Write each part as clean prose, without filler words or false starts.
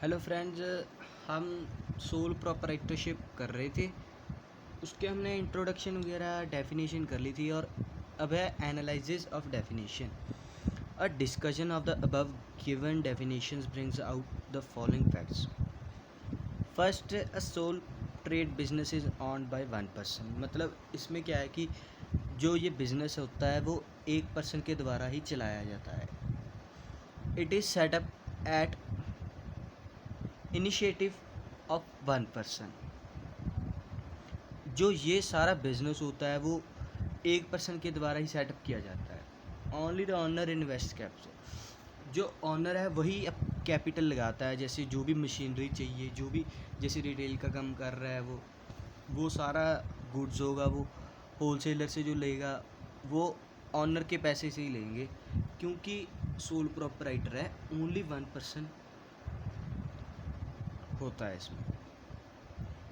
Hello friends, हम sole proprietorship कर रहे थे। उसके हमने इंट्रोडक्शन वगैरह डेफिनेशन कर ली थी और अब है analysis of definition. A discussion of the above given definitions brings out the following facts. First, a sole trade business is owned by one person. मतलब इसमें क्या है कि जो ये बिजनेस होता है वो एक पर्सन के द्वारा ही चलाया जाता है। It is set up at initiative of one person. जो ये सारा बिजनेस होता है वो एक पर्सन के द्वारा ही सेटअप किया जाता है। Only the owner invest capital. जो ऑनर है वही अब कैपिटल लगाता है। जैसे जो भी मशीनरी चाहिए, जो भी जैसे रिटेल का काम कर रहा है वो सारा गुड्स होगा वो होलसेलर से जो लेगा वो ऑनर के पैसे से ही लेंगे, क्योंकि सोल प्रोप्राइटर है। ओनली वन पर्सन होता है इसमें।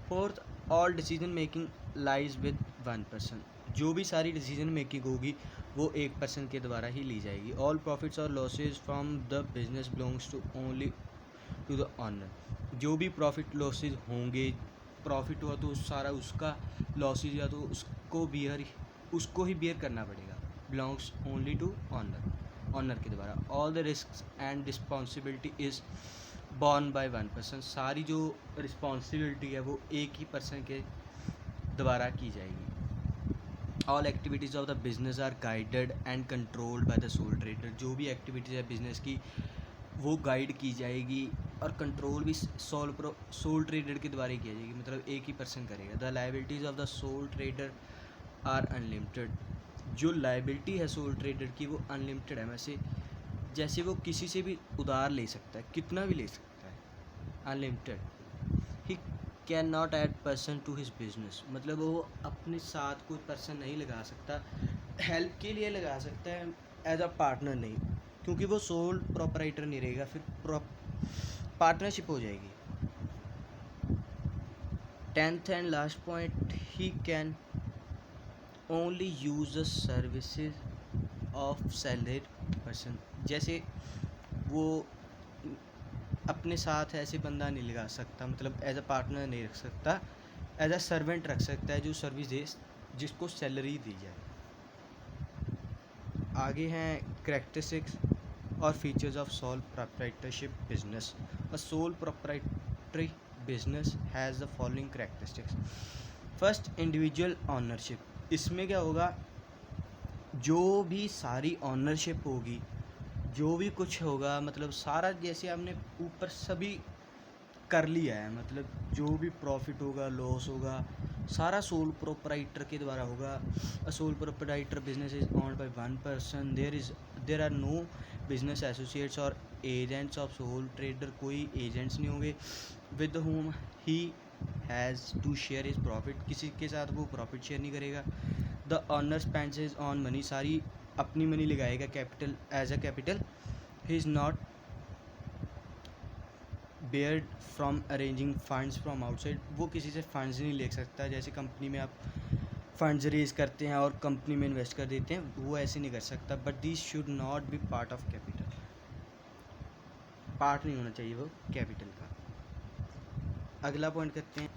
Fourth, all decision making lies with one person. जो भी सारी डिसीजन मेकिंग होगी वो एक पर्सन के द्वारा ही ली जाएगी। ऑल प्रॉफिट्स और losses from the business belongs to only to the owner. जो भी प्रॉफिट लॉसेज होंगे, प्रॉफिट हुआ तो सारा उसका, लॉसेज या तो उसको ही बियर करना पड़ेगा। बिलोंग्स ओनली टू ऑनर के द्वारा। All the risk and responsibility is born bye one person. सारी जो रिस्पॉन्सिबिलिटी है वो एक ही पर्सन के द्वारा की जाएगी। All activities of the business are guided and controlled by the sole trader. जो भी एक्टिविटीज़ है बिजनेस की वो गाइड की जाएगी और कंट्रोल भी सोल ट्रेडर के द्वारा ही किया जाएगी, मतलब एक ही पर्सन करेगा। The liabilities of the sole trader are unlimited. जो लाइबिलिटी है सोल ट्रेडर की वो अनलिमिटेड है। जैसे वो किसी से भी उधार ले सकता है, कितना भी ले सकता है, unlimited. He can not add person to his business. मतलब वो अपने साथ कोई पर्सन नहीं लगा सकता, हेल्प के लिए लगा सकता है, एज अ पार्टनर नहीं, क्योंकि वो सोल प्रोपराइटर नहीं रहेगा, फिर पार्टनरशिप हो जाएगी। 10th and last point, he can only use the services of salaried person. जैसे वो अपने साथ ऐसे बंदा नहीं लगा सकता, मतलब एज अ पार्टनर नहीं रख सकता, एज अ सर्वेंट रख सकता है जो सर्विस दे, जिसको सैलरी दी जाए। आगे हैं कैरेक्टरिस्टिक्स और features of sole proprietorship business. A sole proprietary business has the following characteristics. First, individual ownership. इसमें क्या होगा, जो भी सारी ऑनरशिप होगी, जो भी कुछ होगा, मतलब सारा जैसे हमने ऊपर सभी कर लिया है, मतलब जो भी प्रॉफिट होगा, लॉस होगा, सारा सोल प्रोपराइटर के द्वारा होगा। A sole proprietor business is owned by one person. There are no business associates और एजेंट्स ऑफ सोल ट्रेडर। कोई एजेंट्स नहीं होंगे with whom he has to share his profit. किसी के साथ वो प्रॉफिट शेयर नहीं करेगा। The owner spends his own money. सारी अपनी मनी लगाएगा capital, as a capital. He is not barred from arranging funds from outside. वो किसी से फंड्स नहीं ले सकता। जैसे कंपनी में आप फंड्स रेज करते हैं और कंपनी में इन्वेस्ट कर देते हैं, वो ऐसे नहीं कर सकता। But this should not be part of capital. Part नहीं होना चाहिए वो कैपिटल का। अगला पॉइंट करते हैं,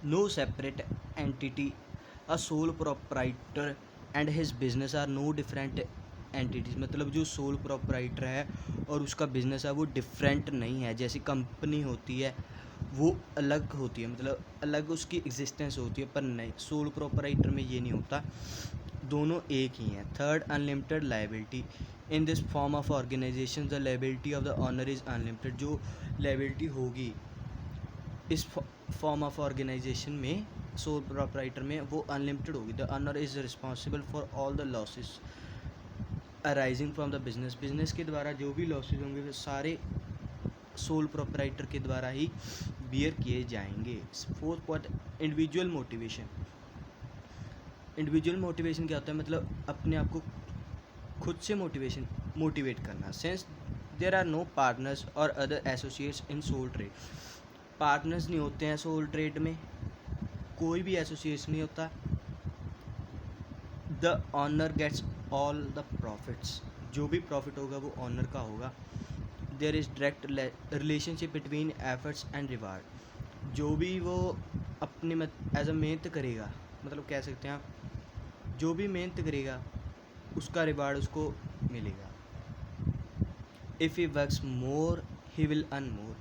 no separate entity. A sole proprietor and his business are no different entities. मतलब जो सोल प्रोप्राइटर है और उसका बिजनेस है वो डिफरेंट नहीं है। जैसे कंपनी होती है वो अलग होती है, मतलब अलग उसकी एग्जिस्टेंस होती है, पर नहीं, सोल प्रोपराइटर में ये नहीं होता, दोनों एक ही हैं। Third, unlimited liability. In this form of organisation the liability of the owner is unlimited. जो लाइबिलिटी होगी इस फॉर्म ऑफ ऑर्गेनाइजेशन में, सोल प्रोपराइटर में, वो अनलिमिटेड होगी। The owner is responsible for all the losses arising from the business. Business के द्वारा जो भी लॉसेज होंगे वो सारे सोल प्रोपराइटर के द्वारा ही बियर किए जाएंगे। Fourth point, individual motivation. Individual motivation क्या होता है, मतलब अपने आप को खुद से मोटिवेट करना। Since there are no partners और other associates in sole trade. Partners नहीं होते हैं सोल ट्रेड में, कोई भी एसोसिएट्स नहीं होता। The owner gets all the profits. जो भी प्रॉफिट होगा वो ऑनर का होगा। There is direct relationship between efforts and reward. जो भी वो अपनी एज अ मेहनत करेगा, मतलब कह सकते हैं आप, जो भी मेहनत करेगा उसका रिवार्ड उसको मिलेगा। If he works more he will earn more.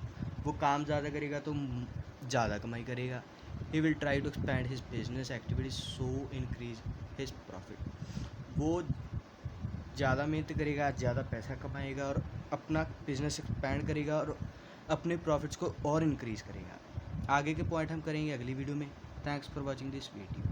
वो काम ज़्यादा करेगा तो ज़्यादा कमाई करेगा। He will try to expand his business activities so increase his profit. वो ज़्यादा मेहनत करेगा, ज़्यादा पैसा कमाएगा और अपना बिजनेस एक्सपैंड करेगा और अपने प्रॉफिट्स को और इंक्रीज़ करेगा। आगे के पॉइंट हम करेंगे अगली वीडियो में। Thanks for watching this video.